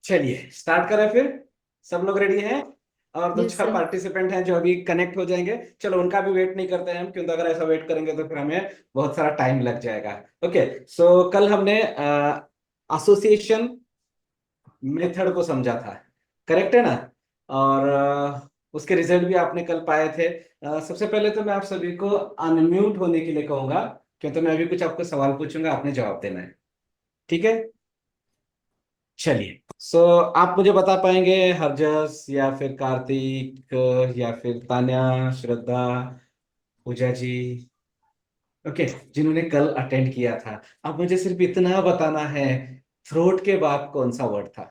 चलिए स्टार्ट करें फिर। सब लोग रेडी हैं? और दो यस चार सर। पार्टिसिपेंट हैं जो अभी कनेक्ट हो जाएंगे, चलो उनका भी वेट नहीं करते हैं हम, क्योंकि अगर ऐसा वेट करेंगे तो फिर हमें बहुत सारा टाइम लग जाएगा। ओके, सो कल हमने एसोसिएशन मेथड को समझा था, करेक्ट है ना? और उसके रिजल्ट भी आपने कल पाए थे। सबसे पहले तो मैं आप सभी को अनम्यूट होने के लिए कहूंगा, क्योंकि मैं अभी कुछ आपको सवाल पूछूंगा, आपने जवाब देना है। ठीक है? चलिए, आप मुझे बता पाएंगे, हरजस या फिर कार्तिक या फिर तान्या, श्रद्धा, पूजा जी, ओके, जिन्होंने कल अटेंड किया था, अब मुझे सिर्फ इतना बताना है, थ्रोट के बाद कौन सा वर्ड था?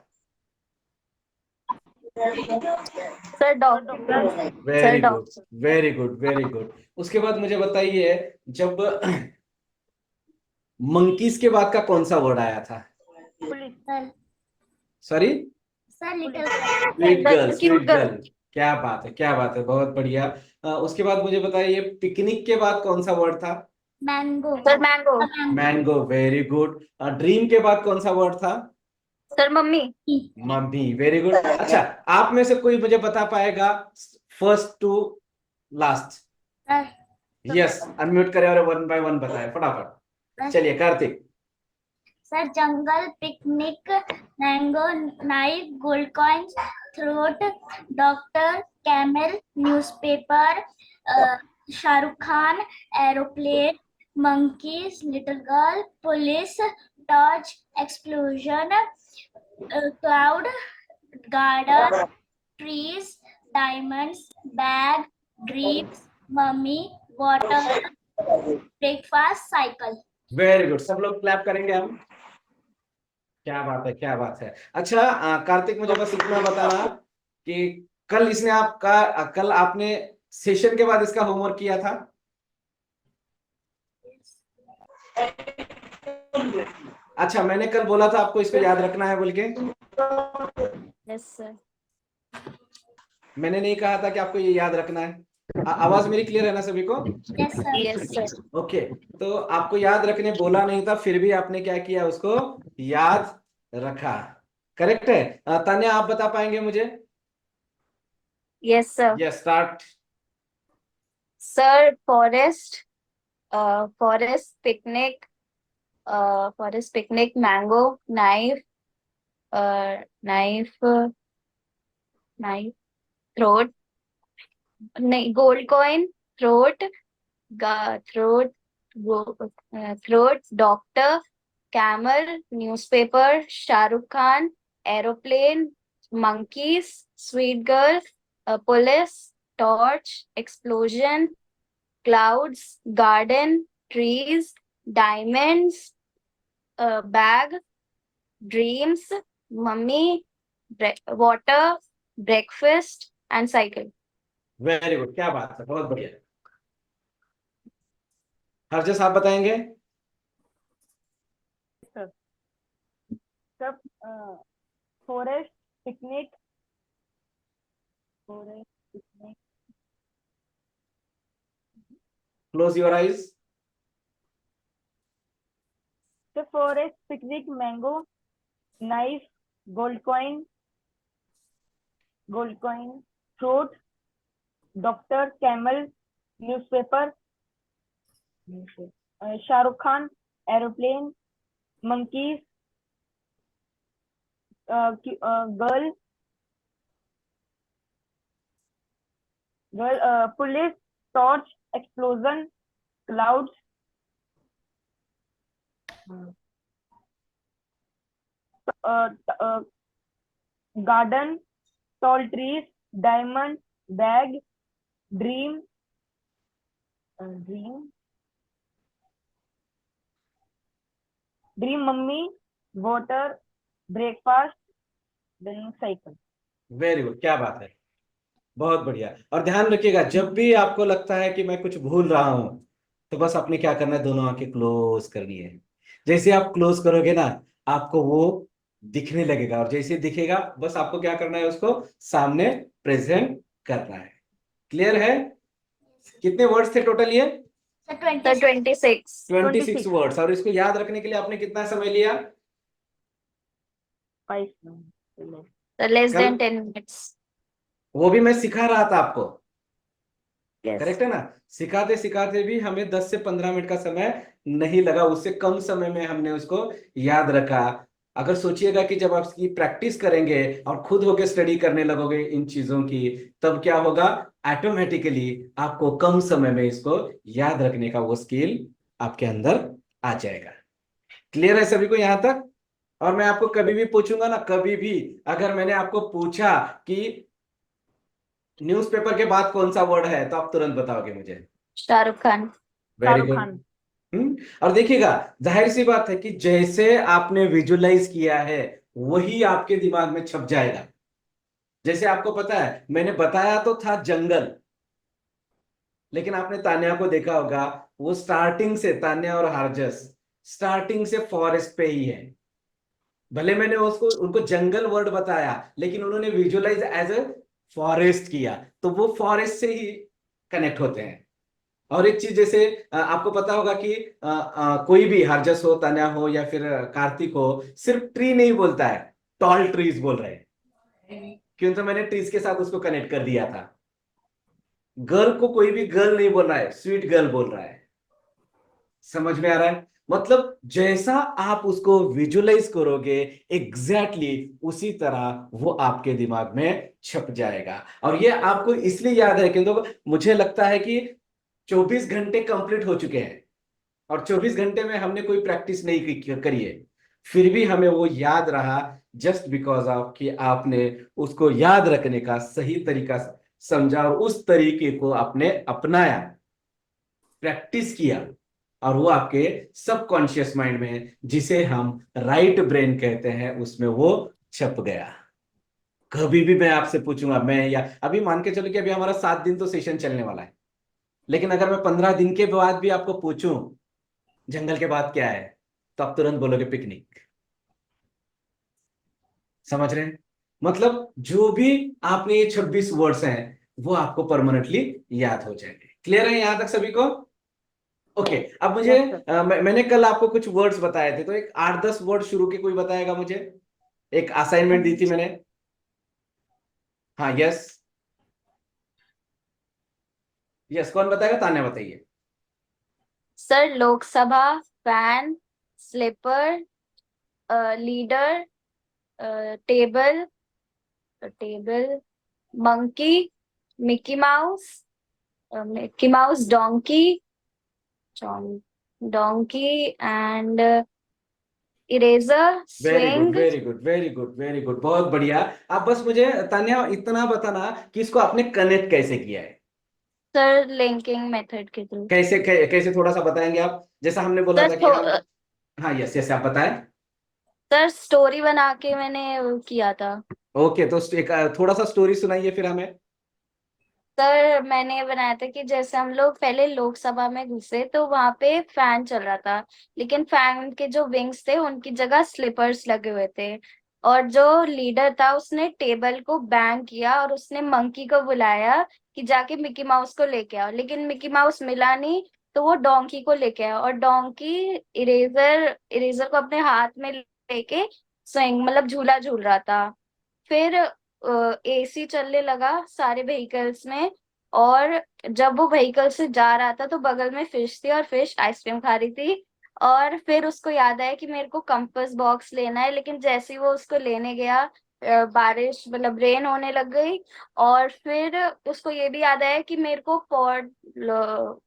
Sir doctor. Sir very good, doctor. Very good, very good. उसके बाद मुझे बताइए, जब मंकीज के बाद का कौन सा वर्ड आया था? Police sir. Sorry? Sir little sweet sir girl, cute sweet girl. Girl. क्या बात है, क्या बात है, बहुत बढ़िया। उसके बाद मुझे बताइए, पिकनिक के बाद कौन सा वर्ड था? Mango sir mango. Mango, very good. Dream के बाद कौन सा वर्ड था? Sir mummy. Mummy, very good. अच्छा, आप में से कोई मुझे बता पाएगा, first to last? Sir yes, unmute करें और वन बाय वन बताएं फटाफट। चलिए, Kartik. Sir jungle, picnic, mango, knife, gold coins, throat, doctor, camel, newspaper, Shahrukh Khan, aeroplane, monkeys, little girl, police, torch, explosion, cloud, garden, trees, diamonds, bag, dreams, mummy, water, breakfast, cycle. Very good, सब लोग clap करेंगे हम। क्या बात है, क्या बात है। अच्छा, कार्तिक, मुझे बस इतना बताना कि कल इसने कल आपने सेशन के बाद इसका होमवर्क किया था? अच्छा, मैंने कल बोला था आपको इसको याद रखना है बोल के। Yes sir. मैंने नहीं कहा था कि आपको ये याद रखना है? आवाज मेरी क्लियर है ना सभी को? Yes sir. Yes sir. Okay, तो आपको याद रखने बोला नहीं था, फिर भी आपने क्या किया, उसको याद रखा। करेक्ट है। तान्या, आप बता पाएंगे मुझे? Yes sir. Yes, start. Sir forest, forest picnic, forest picnic, mango, knife, knife, knife, throat, नहीं gold coin, throat, throat, throat, doctor, camel, newspaper, Shahrukh Khan, aeroplane, monkeys, sweet girl, police, torch, explosion, clouds, garden, trees, diamonds, bag, dreams, mummy, water, breakfast and cycle. Very good, क्या बात है, बहुत बढ़िया। हरजस, आप बताएंगे? Sir सब forest picnic, forest picnic, close your eyes. तो forest picnic, mango, knife, gold coin, fruit, doctor, camel, newspaper, Shahrukh Khan, aeroplane, monkeys, girl, police, torch, explosion, clouds, garden, tall trees, diamond, bag, dream, dream dream, mummy, water, breakfast, then cycle. Very good, क्या बात है, बहुत बढ़िया। और ध्यान रखिएगा, जब भी आपको लगता है कि मैं कुछ भूल रहा हूं, तो बस आपने क्या करना है, दोनों आंखें क्लोज करनी है। जैसे आप क्लोज करोगे ना, आपको वो दिखने लगेगा, और जैसे दिखेगा, बस आपको क्या करना है, उसको सामने प्रेजेंट करना है। क्लियर है? कितने वर्ड्स थे टोटल ये? सर 26। 26 वर्ड्स। और इसको याद रखने के लिए आपने कितना समय लिया? 5 मिनट। So less कल than 10 minutes. वो भी मैं सिखा रहा था आपको, Yes. करेक्ट है ना? सिखाते सिखाते भी हमें 10 से 15 मिनट का समय नहीं लगा, उससे कम समय में हमने उसको याद रखा। अगर सोचिएगा कि जब आप इसकी प्रैक्टिस करेंगे और खुद होके स्टडी करने लगोगे इन चीजों की, तब क्या होगा, ऑटोमेटिकली आपको कम समय में इसको याद रखने का वो स्किल आपके अंदर आ जाएगा। क्लियर है सभी को यहां तक? और मैं आपको कभी भी पूछूंगा ना, कभी भी अगर मैंने आपको पूछा कि न्यूज़पेपर के बाद कौन सा वर्ड है, तो आप तुरंत बताओगे मुझे। शाहरुख खान. Very Shahrukh good. खान. और देखिएगा, जाहिर सी बात है कि जैसे आपने विजुलाइज किया है वही आपके दिमाग में छप जाएगा। जैसे आपको पता है, मैंने बताया तो था जंगल, लेकिन आपने तान्या को देखा होगा, वो स्टार्टिंग से, तान्या और हारजस स्टार्टिंग से फॉरेस्ट पे ही है। भले मैंने उसको उनको जंगल वर्ड बताया, लेकिन उन्होंने विजुलाइज एज ए फॉरेस्ट किया, तो वो फॉरेस्ट से ही कनेक्ट होते हैं। और एक चीज जैसे आपको पता होगा कि कोई भी, हरजस हो, तन्या हो या फिर कार्तिक हो, सिर्फ ट्री नहीं बोलता है, टॉल ट्रीज बोल रहे हैं। क्यों? तो मैंने ट्रीज के साथ उसको कनेक्ट कर दिया था। गर्ल को कोई भी गर्ल नहीं बोल रहा है, स्वीट गर्ल बोल रहा है। समझ में आ रहा है? मतलब जैसा आप उसको विजुलाइज करोगे, एग्जैक्टली उसी तरह वो आपके दिमाग में छप जाएगा। और ये आपको इसलिए याद है क्योंकि मुझे लगता है कि 24 घंटे कंप्लीट हो चुके हैं और 24 घंटे में हमने कोई प्रैक्टिस नहीं करी है, फिर भी हमें वो याद रहा, जस्ट बिकॉज ऑफ कि आपने उसको याद रखने का सही तरीका समझा और उस तरीके को आपने अपनाया, प्रैक्टिस किया, और वो आपके सबकॉन्शियस माइंड में, जिसे हम राइट ब्रेन कहते हैं, उसमें वो छप गया। कभी भी मैं आपसे पूछूंगा, मैं या अभी मान के चलो कि अभी हमारा 7 दिन तो सेशन चलने वाला है, लेकिन अगर मैं 15 दिन के बाद भी आपको पूछूं जंगल के बाद क्या है, तो आप तुरंत बोलोगे पिकनिक। समझ रहे हैं? मतलब जो भी आपने ये 26 वर्ड्स हैं, वो आपको परमानेंटली याद हो जाएंगे। क्लियर है यहां तक सभी को? ओके, अब मुझे Yes, sir. मैंने कल आपको कुछ वर्ड्स बताए थे, तो एक 8-10 वर्ड शुरू के कोई बताएगा मुझे? एक असाइनमेंट दी थी मैंने। हाँ, यस यस, कौन बताएगा? तान्या बताइए। Sir, Lok Sabha, fan, sleeper, leader, table, table, monkey, Mickey Mouse, Mickey Mouse, donkey, donkey and eraser, very good, swing. Very good, very good, very good, बहुत बढ़िया। आप बस मुझे तान्या इतना बताना कि इसको आपने कनेक्ट कैसे किया है। सर, लिंकिंग मेथड के थ्रू. कैसे थोड़ा सा बताएंगे आप? जैसा हमने बोला था कि हम, हाँ, यस यस, आप बताएं। सर, स्टोरी बना के मैंने वो किया था. ओके, तो एक थोड़ा सा स्टोरी सुनाइए फिर हमें। सर, मैंने ये बनाया था कि जैसे हम लोग पहले लोकसभा में घुसे तो वहां पे फैन चल रहा था, लेकिन फैन के जो विंग्स थे उनकी जगह स्लीपर्स लगे हुए थे, और जो लीडर था उसने टेबल को बैंग किया और उसने मंकी को बुलाया कि जाके मिकी माउस को लेके आओ, लेकिन मिकी माउस मिला नहीं, तो वो डोंकी को लेके आया, और डोंकी इरेजर इरेजर को अपने हाथ में लेके स्विंग मतलब झूला झूल रहा था। फिर एसी चलने लगा सारे व्हीकल्स में, और जब वो व्हीकल से जा रहा था तो बगल में फिश थी और फिश आइसक्रीम खा रही थी, और फिर उसको याद आया कि मेरे को कंपास बॉक्स लेना है, लेकिन जैसे ही वो उसको लेने गया बारिश मतलब रेन होने लग गई, और फिर उसको ये भी याद आया कि मेरे को पॉट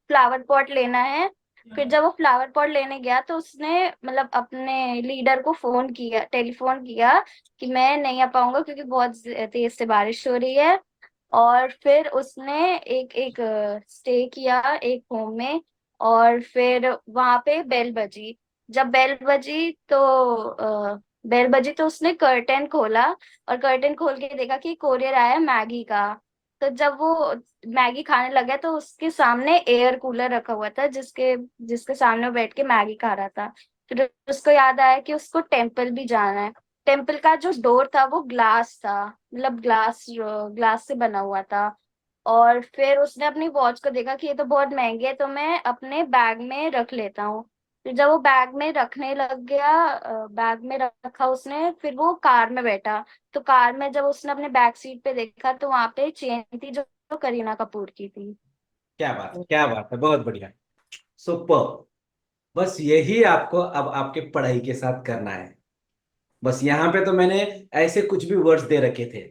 फ्लावर पॉट लेना है। फिर जब वो फ्लावर पॉट लेने गया तो उसने मतलब अपने लीडर को फोन किया, टेलीफोन किया कि मैं नहीं आ पाऊंगा क्योंकि बहुत तेज से बारिश हो रही है। और फिर उसने एक एक स्टे किया एक होम में, और फिर वहां पे बेल बजी। जब बेल बजी तो उसने कर्टेन खोला, और कर्टेन खोल के देखा कि कोरियर आया मैगी का। तो जब वो मैगी खाने लगा तो उसके सामने एयर कूलर रखा हुआ था, जिसके जिसके सामने वो बैठ के मैगी खा रहा था। फिर उसको याद आया कि उसको टेम्पल भी जाना है। टेम्पल का जो डोर था वो ग्लास था, मतलब ग्लास से बना हुआ था। और फिर उसने अपनी वॉच को देखा कि ये तो बहुत महंगी है, तो मैं अपने बैग में रख लेता हूँ। फिर जब वो बैग में रखने लग गया, बैग में रखा उसने, फिर वो कार में बैठा। तो कार में जब उसने अपने बैक सीट पे देखा तो वहां पे चेन थी जो जो करीना कपूर की थी। क्या बात है, क्या बात है, बहुत बढ़िया, सुपर। बस यही आपको अब आपके पढ़ाई के साथ करना है। बस यहाँ पे तो मैंने ऐसे कुछ भी वर्ड्स दे रखे थे,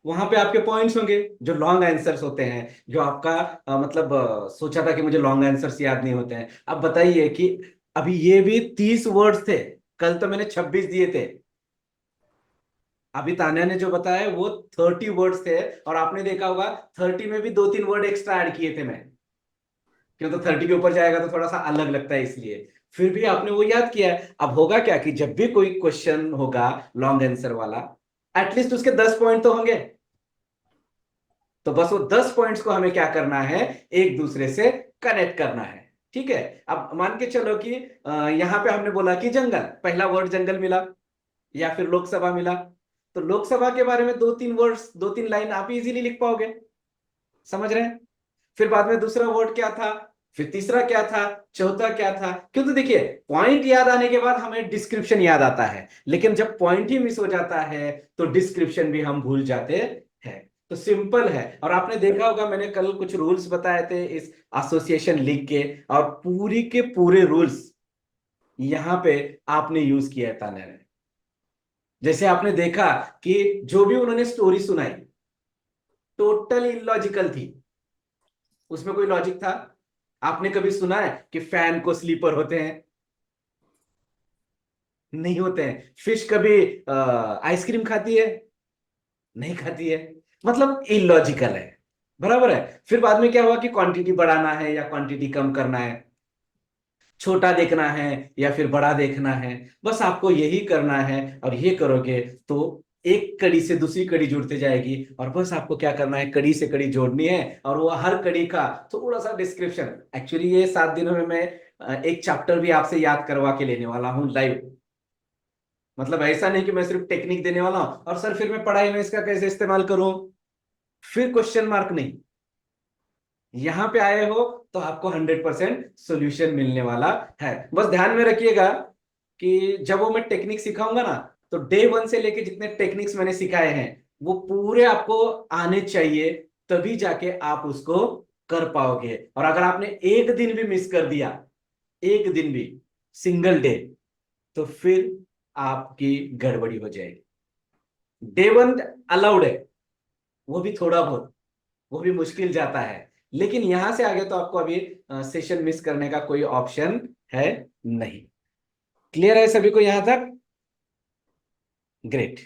वहां पे आपके पॉइंट्स होंगे जो लॉन्ग आंसर्स होते हैं, जो आपका मतलब सोचा था कि मुझे लॉन्ग आंसर्स याद नहीं होते हैं। अब बताइए कि अभी ये भी 30 वर्ड्स थे, कल तो मैंने 26 दिए थे। अभी तान्या ने जो बताया वो 30 वर्ड्स थे, और आपने देखा होगा 30 में भी 2-3 वर्ड एक्स्ट्रा ऐड किए थे मैं, क्यों तो 30 के ऊपर जाएगा तो थोड़ा सा अलग लगता है इसलिए। फिर भी आपने वो याद किया है। अब होगा क्या कि जब भी कोई क्वेश्चन होगा लॉन्ग आंसर वाला, एटलीस्ट उसके 10 पॉइंट तो होंगे। तो बस वो 10 पॉइंट्स को हमें क्या करना है, एक दूसरे से कनेक्ट करना है। ठीक है। अब मान के चलो कि यहां पे हमने बोला कि जंगल, पहला वर्ड जंगल मिला, या फिर लोकसभा मिला। तो लोकसभा के बारे में 2-3 वर्ड्स, 2-3 लाइन आप इजीली लिख पाओगे, समझ रहे हैं। फिर बाद में दूसरा वर्ड क्या था, फिर तीसरा क्या था, चौथा क्या था। क्यों तो देखिए, पॉइंट याद आने के बाद हमें डिस्क्रिप्शन याद आता है, लेकिन जब पॉइंट ही मिस हो जाता है तो डिस्क्रिप्शन भी हम भूल जाते हैं। तो सिंपल है। और आपने देखा होगा मैंने कल कुछ रूल्स बताए थे इस एसोसिएशन लिख के, और पूरी के पूरे रूल्स यहां पे आपने यूज किया है तान्या ने। जैसे आपने देखा कि जो भी उन्होंने स्टोरी सुनाई टोटल इलॉजिकल थी, उसमें कोई लॉजिक था? आपने कभी सुना है कि फैन को स्लीपर होते हैं? नहीं होते हैं। फिश कभी आइसक्रीम खाती है? नहीं खाती है। मतलब इलॉजिकल है, बराबर है। फिर बाद में क्या हुआ कि क्वांटिटी बढ़ाना है या क्वांटिटी कम करना है, छोटा देखना है या फिर बड़ा देखना है, बस आपको यही करना है। और ये करोगे तो एक कड़ी से दूसरी कड़ी जुड़ते जाएगी, और बस आपको क्या करना है, कड़ी से कड़ी जोड़नी है, और वो हर कड़ी का थोड़ा सा डिस्क्रिप्शन। एक्चुअली ये 7 दिनों में मैं एक चैप्टर भी आपसे याद करवा के लेने वाला हूँ लाइव। मतलब ऐसा नहीं कि मैं सिर्फ टेक्निक देने वाला हूं और सर फिर मैं पढ़ाई में इसका कैसे इस्तेमाल करूं, फिर क्वेश्चन मार्क नहीं। यहां पे आए हो तो आपको 100% सोल्यूशन मिलने वाला है। बस ध्यान में रखिएगा कि जब वो मैं टेक्निक सिखाऊंगा ना, तो डे 1 से लेके जितने टेक्निक्स मैंने सिखाए हैं वो पूरे आपको आने चाहिए, तभी जाके आप उसको कर पाओगे। और अगर आपने एक दिन भी मिस कर दिया, एक दिन भी, सिंगल डे, तो फिर आपकी गड़बड़ी हो जाएगी। डे 1 अलाउड है, वो भी थोड़ा बहुत, वो भी मुश्किल जाता है, लेकिन यहां से आगे तो आपको अभी सेशन मिस करने का कोई ऑप्शन है नहीं। क्लियर है सभी को यहां तक? ग्रेट।